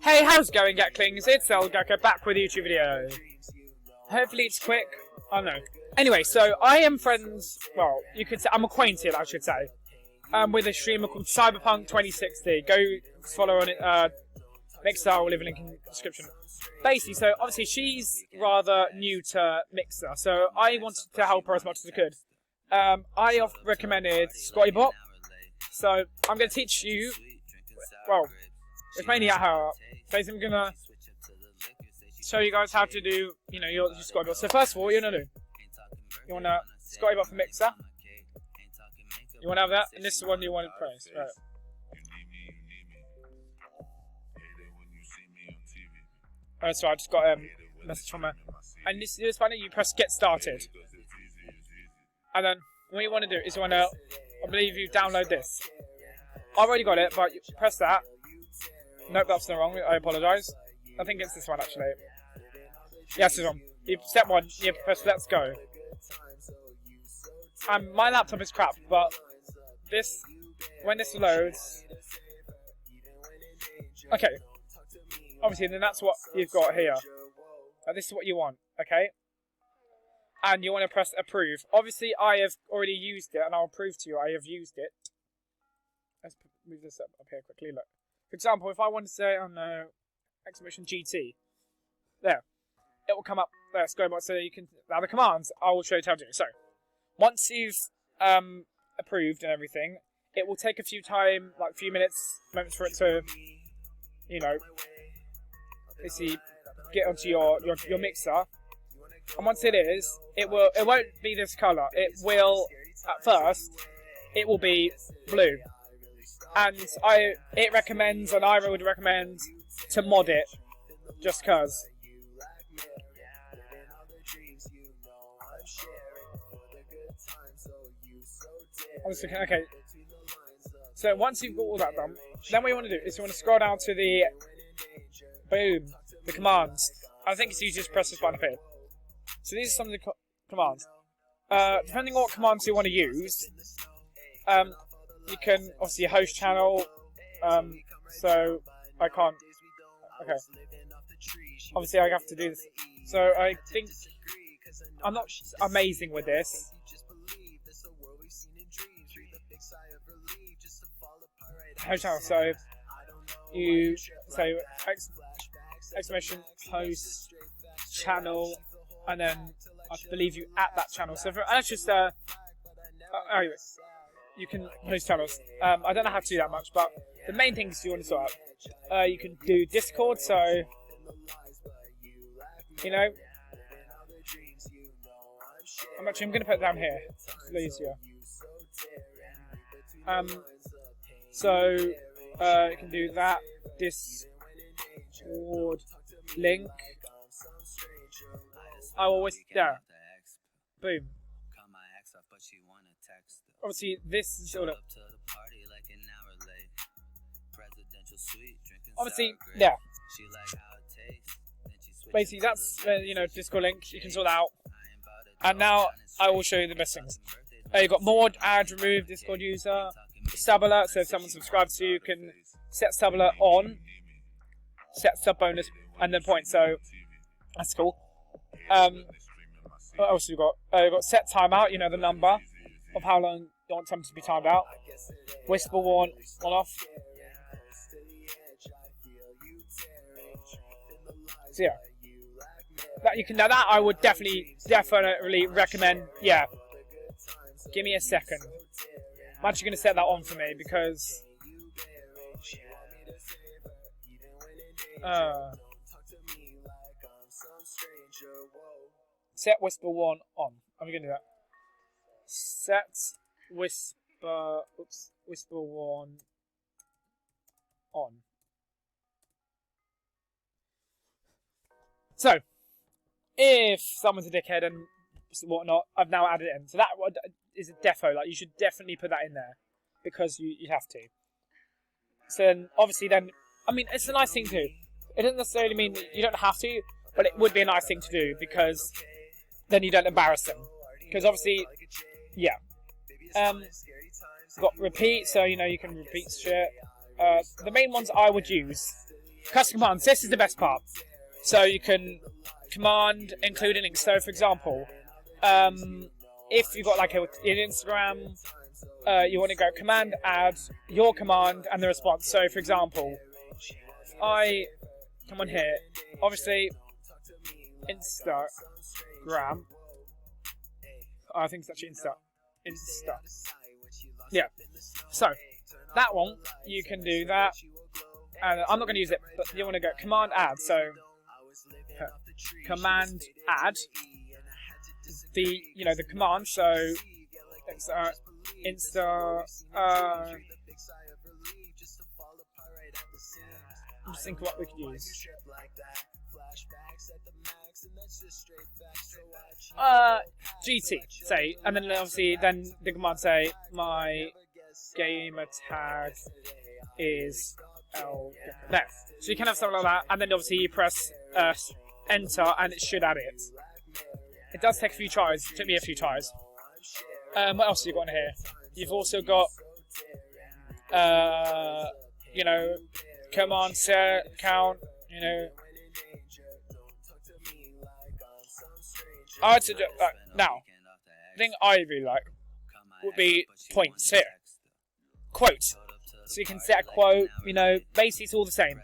Hey, how's it going, Gatlings? It's Elgaka back with a YouTube video. Hopefully it's quick. I don't know. Anyway, so I am friends, well, you could say, I'm acquainted, I should say, with a streamer called Cyberpunk 2060. Go follow on it, Mixer, I'll leave a link in the description. Basically, so obviously she's rather new to Mixer, so I wanted to help her as much as I could. I have recommended Scottybot, so I'm going to teach you, well, it's mainly at her. Basically, I'm going to show you guys how to do, your Scottybot. So first of all, what you're going to do, you want to Scottybot for Mixer. You want to have that, and this is the one you want to press. Right. Alright, so I just got a message from her. And this funny, you press get started. And then what you want to do is you want to, I believe you download this. I've already got it, but you press that. Nope, that's the wrong. I apologise. I think it's this one actually. Yes, this one. Step 1, you press let's go. And my laptop is crap, but this, when this loads, okay. Obviously, then that's what you've got here. This is what you want, okay? And you want to press approve. Obviously, I have already used it, and I'll prove to you I have used it. Let's move this up here quickly. Look, for example, if I want to say on exclamation GT, there, it will come up there. Scottybot, so you can now the commands. I will show you how to do. So, once you've approved and everything, it will take a few moments for it to, basically get onto your mixer, and once it is, it won't be this colour. It will, at first, it will be blue, and it recommends, and I would recommend to mod it, just cause. Okay. So once you've got all that done, then what you want to do is you want to scroll down to the the commands. I think it's easy to press this button up here. So these are some of the commands. Depending on what commands you want to use, you can obviously host channel. So I can't. Okay. Obviously, I have to do this. So I think I'm not amazing with this. Host channel. So you say exclamation host channel, and then I believe you at that channel. So that's just anyway, you can host channels. I don't know how to do that much, but the main things you want to sort out. You can do Discord, so I'm going to put it down here. It's easier. So you can do that. Discord link. I always boom. Obviously, this is sort of. Obviously, yeah. Basically, that's Discord link. You can sort that out. And now I will show you the best things. You've got mod, add, remove, Discord user, sub alert. So if someone subscribes to you, you can set sub alert on, set sub bonus, and then points. So that's cool. What else have you got? You've got set timeout. The number of how long you want something to be timed out. Whisper on off. So yeah. That I would definitely recommend. Yeah. Give me a second. I'm actually going to set that on for me because set whisper 1 on. I'm going to do that. Set whisper 1 on. So, if someone's a dickhead and whatnot, I've now added it in. So that is a defo. You should definitely put that in there because you have to. So then, obviously, it's a nice thing to do. It doesn't necessarily mean that you don't have to, but it would be a nice thing to do because then you don't embarrass them. Because obviously, yeah. Got repeat, so you can repeat shit. The main ones I would use custom commands. This is the best part. So you can command including links. So for example, if you've got like an Instagram, you want to go command add your command and the response. So for example, if I come on here, obviously Instagram. I think it's actually Insta. Yeah. So that one you can do that, and I'm not going to use it, but you want to go command add. So command add the the command. So it's Insta. I'm just thinking what we could use. GT say, and then obviously then the command say my gamer tag is L. There. So you can have something like that, and then obviously you press enter, and it should add it. It does take a few tries. It took me a few tries. What else have you got in here? You've also got command set count. I'd suggest now. The thing I really like would be points here. Quote. So you can set a quote. Basically it's all the same.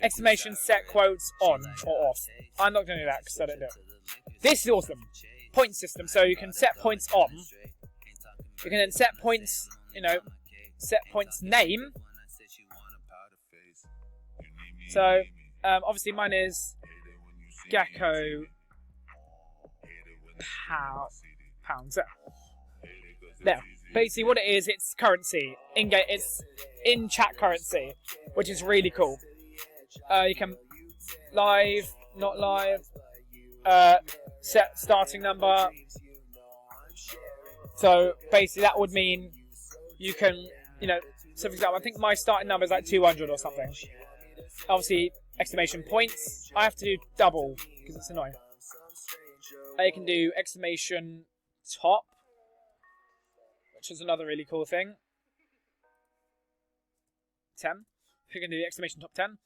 Exclamation set quotes on or off. I'm not going to do that because I don't do it. This is awesome. Point system. So you can set points on. You can then set points. Set points name. So obviously mine is Gecko pounds. There. Basically what it is, it's currency. It's in-chat currency, which is really cool. You can live, not live, set starting number. So basically that would mean you can, so for example, I think my starting number is like 200 or something. Obviously, exclamation points. I have to do double because it's annoying. You can do exclamation top, which is another really cool thing. 10. You can do the exclamation top 10.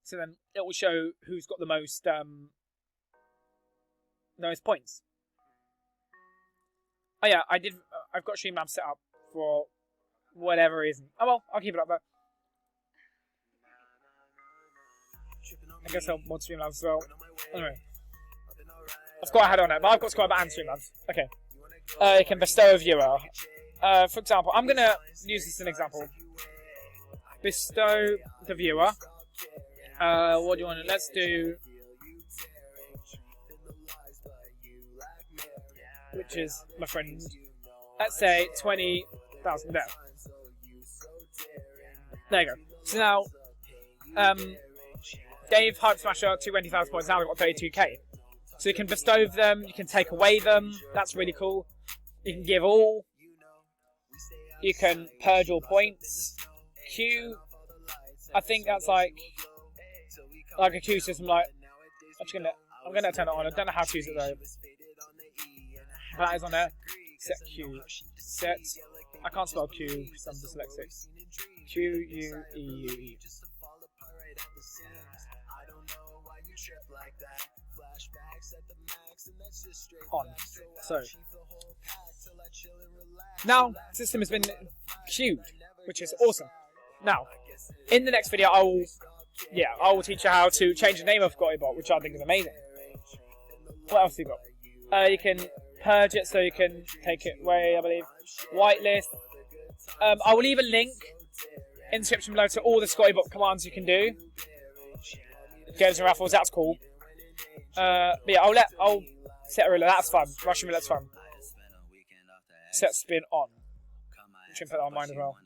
So then it will show who's got the most points. Oh yeah, I've got Streamlabs set up for whatever reason. Oh well, I'll keep it up there. I guess I'll mod Streamlabs as well. Anyway. I've got a head on it, but I've got Scottybot and Streamlabs. Okay. You can bestow a viewer. For example, I'm going to use this as an example. Bestow the viewer. What do you want to... Let's do... Which is my friend. Let's say 20,000 there. There you go. So now... Dave, Hype Smasher, 20,000 points. Now we've got 32k. So you can bestow them, you can take away them. That's really cool. You can give all. You can purge all points. Queue. I think that's like a queue system. Like I'm gonna turn it on. I don't know how to use it though. But that is on there. Set queue. Set. I can't spell queue because I'm dyslexic. Queue. On. So now system has been queued, which is awesome. Now, in the next video, I will teach you how to change the name of Scottybot, which I think is amazing. What else have you got? You can purge it, so you can take it away, I believe. Whitelist. I will leave a link in the description below to all the Scottybot commands you can do. Games and raffles, that's cool. But yeah, I'll set a ruler, that's fun. Russian roulette's fun. Set spin on. You should put that on mine as well.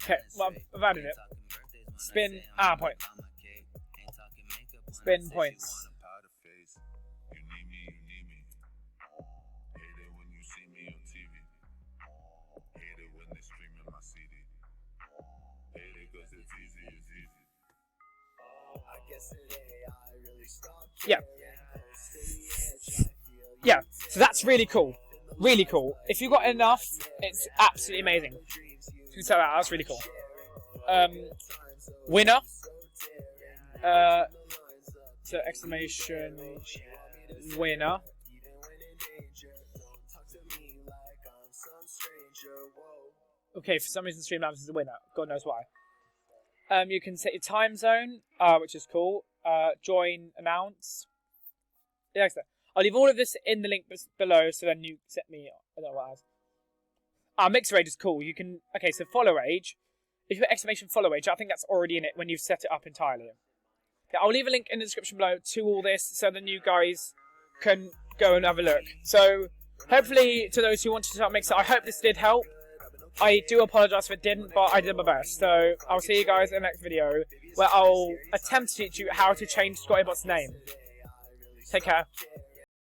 Okay, well, I've added it. Spin, point. Spin points. Yesterday I really stopped Yeah. Yeah, so that's really cool. Really cool. If you've got enough, it's absolutely amazing. You can tell that, that's really cool. Winner. So exclamation winner. Okay, for some reason Streamlabs is the winner. God knows why. You can set your time zone, which is cool. Join, announce. Yeah, I'll leave all of this in the link below, so then you set me. I don't know what else. Mixer age is cool. You can. Okay, so follow age. If you put exclamation follow age, I think that's already in it when you've set it up entirely. Yeah, I'll leave a link in the description below to all this, so then you guys can go and have a look. So hopefully, to those who wanted to start Mixer, I hope this did help. I do apologise if it didn't, but I did my best. So I'll see you guys in the next video, where I'll attempt to teach you how to change Scottybot's name. Take care.